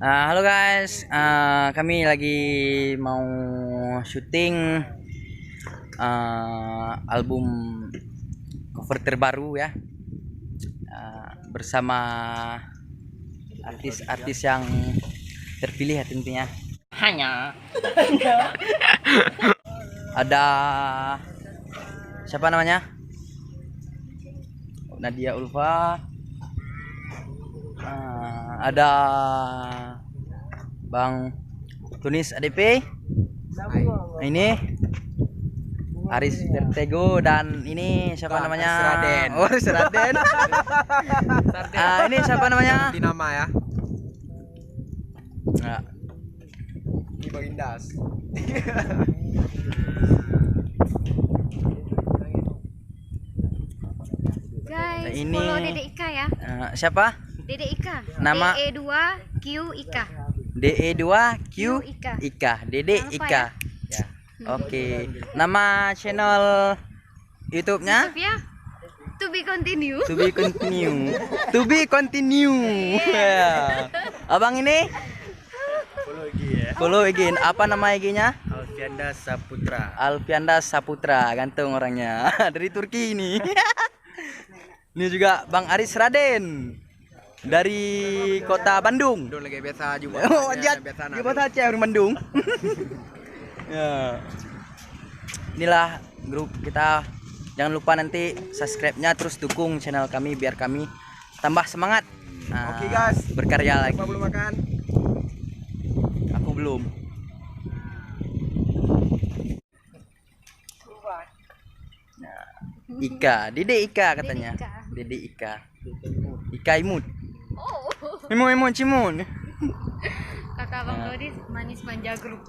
Halo guys, kami lagi mau syuting album cover terbaru ya, bersama artis-artis yang terpilih ya tentunya. Hanya ada siapa namanya? Nadia Ulfa, ada Bang Tunis ADP, ini Aris Vertego, dan ini siapa namanya? Raden. Oh, Aris Raden. Ini siapa namanya? Di nama ya. Nah, Ini Bang Indas. Guys, ini follow Dede Ika ya. siapa? Dede Ika. Nama- DE2Q Ika. DE2Q Ika. Ika, Dede Jangan lupa Ika. Ya. Oke. Nama channel YouTube-nya? YouTube ya. To be continue. To be continue. To be continue. Ya. Abang ini Follow IG ya. follow IG. Apa nama IG-nya? Alfianda Saputra. Alfianda Saputra, gantung orangnya. Dari Turki ini. Ini juga Bang Aris Raden dari kota Bandung. Udah lagi biasa juga. Oh, Ya, lihat biasa di kota Aceh, orang Bandung. Ya. Inilah grup kita. Jangan lupa nanti subscribe-nya, terus dukung channel kami biar kami tambah semangat. Oke, guys. Berkarya lagi. Apa belum makan? Aku belum. Nah, Ika, Dede Ika katanya. Dede Ika. Ika Imut. Oh. Imut Cimun. Kakak Bang Dodi Manis Manja Group.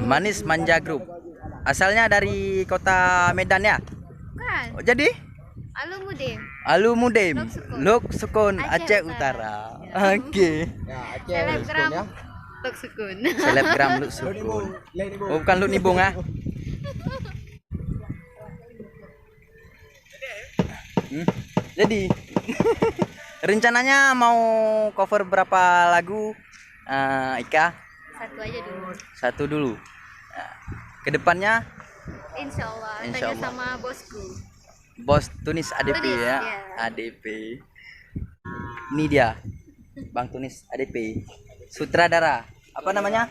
Manis Manja Group. Asalnya dari kota Medan ya. Bukan. Oh, jadi Alumudin. Alumudem, Lok Lok Sukun. Sukun, Aceh Aceh Utara. Utara. Oke. Ya, Aceh. Selebgram ya. Lok Sukun. Selebgram Luk Lu Sukun. nibung. Lain nibung. Oh, bukan Luk Nibung ah. Jadi rencananya mau cover berapa lagu, Ika? Satu aja dulu. Satu dulu. Nah, kedepannya Insya Allah. Insya Tanya Allah. sama bosku. Bos Tunis ADP Tunis, ya. ya. ADP. Ini dia. Bang Tunis ADP. Sutradara. Apa namanya?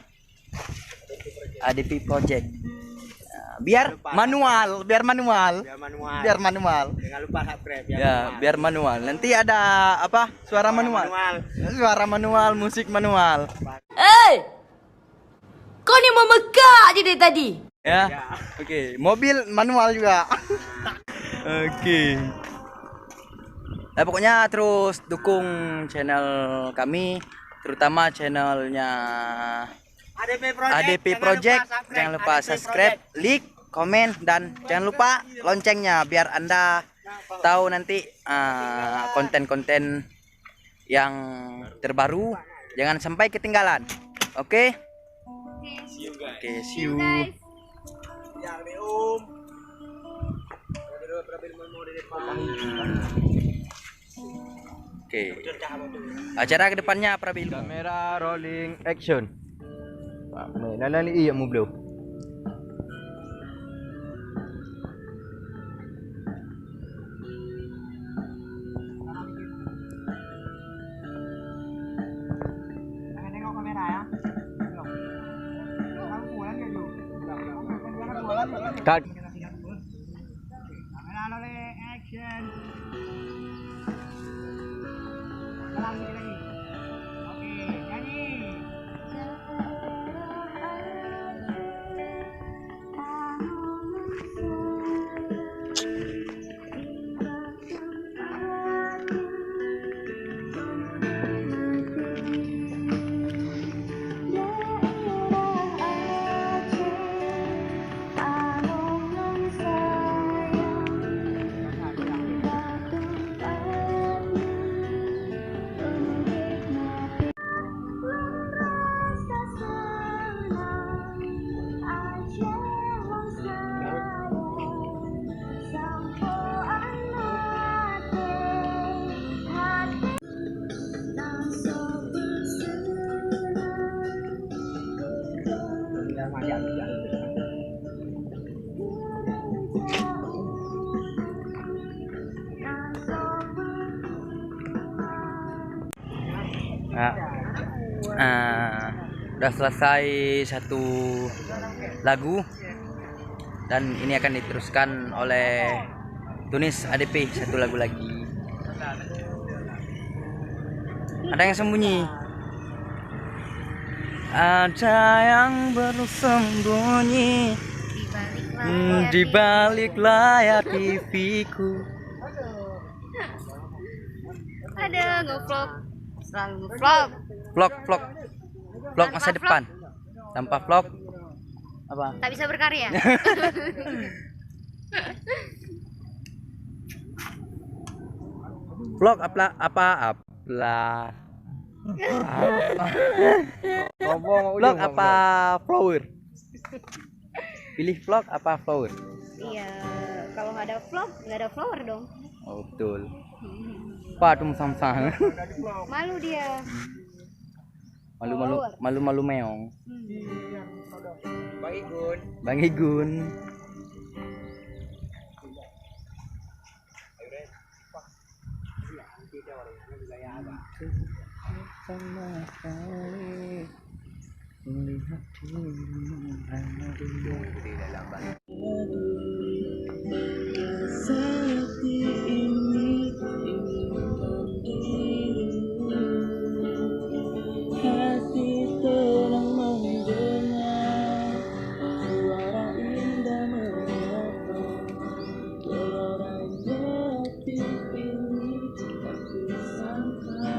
ADP Project. Nah, biar manual. Biar manual. Biar manual. Jangan lupa subscribe ya. Ya, biar manual. Nanti ada apa? Suara manual. Suara manual, musik manual. Kau ni memekak je dari tadi. Ya. Oke, mobil manual juga. Oke. Nah, pokoknya terus dukung channel kami, terutama channelnya ADP Project. Jangan lupa subscribe, like, komen, dan jangan lupa loncengnya biar Anda tahu nanti konten-konten yang terbaru. Jangan sampai ketinggalan. Oke? Oke, see you. Guys. Yang di Oke. Acara kedepannya apa Bil? Kamera rolling action. Nana ni iya mo blue. Cut. Nah, udah selesai satu lagu dan ini akan diteruskan oleh Tunis ADP satu lagu lagi. Ada yang sembunyi. Ada yang bersembunyi di balik layar TV-ku. Ada ngevlog, selalu ngevlog. Vlog masa depan. Tanpa vlog apa? Tak bisa berkarya. Vlog apa? Vlog apa flower? Pilih vlog apa flower? Iya, kalau nggak ada vlog, nggak ada flower dong. Oh betul. Pak tuh samsang. Malu dia. Malu meong. Bang Igun. Sama sekali melihat dirimu hanya dia di dalam seperti ini hati tenang mendengar suara indah menyapa orang jati ini aku sangka.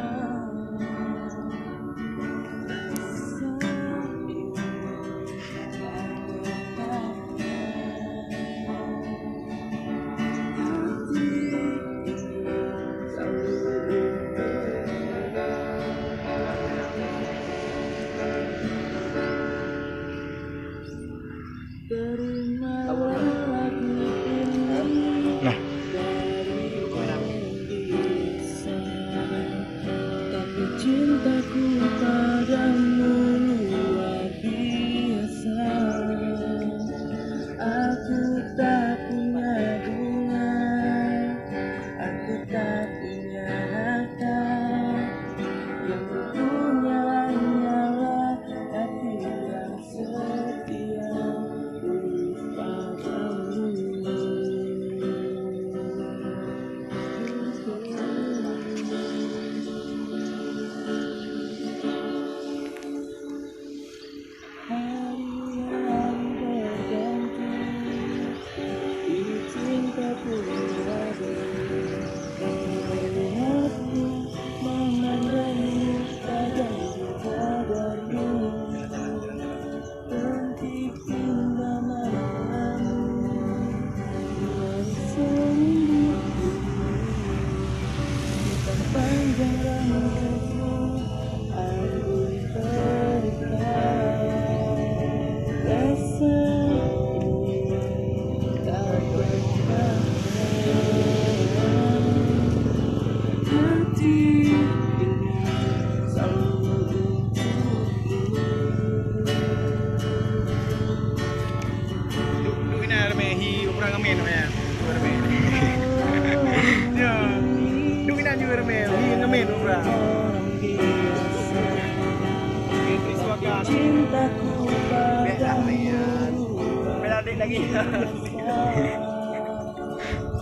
Nah, tapi cintaku padamu luar biasa. Aku tak punya bunga, aku tak punya harta, yang ku punya hanyalah hati yang setia padamu. Cintaku padamu lagi.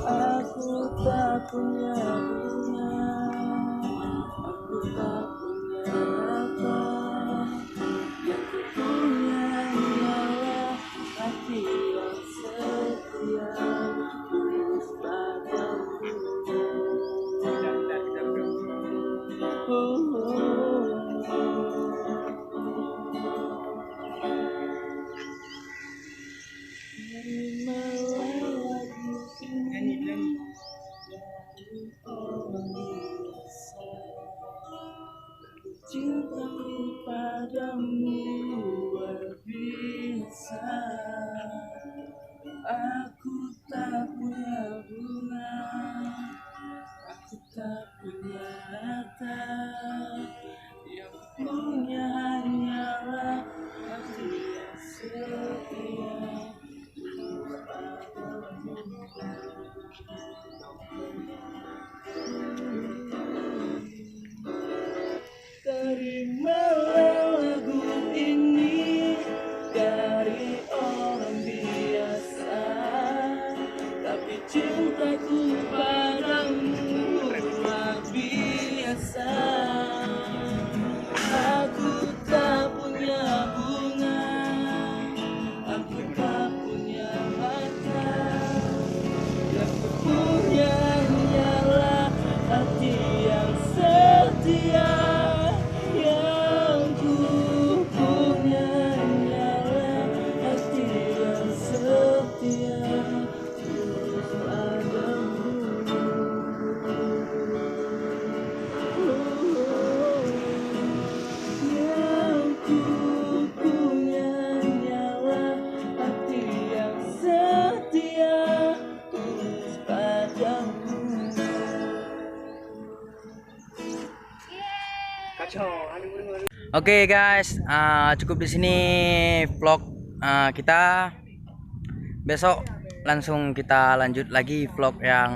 Aku tak punya bunga, aku tak punya harta, yang ku punya hanyalah hati yang setia tulus padamu. Cintaku padamu luar biasa. Aku tak punya bunga, aku tak punya harta, yang punya hanyalah hati yang Oke guys, cukup di sini vlog kita. Besok langsung kita lanjut lagi vlog yang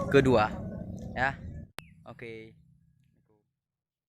kedua ya. Oke.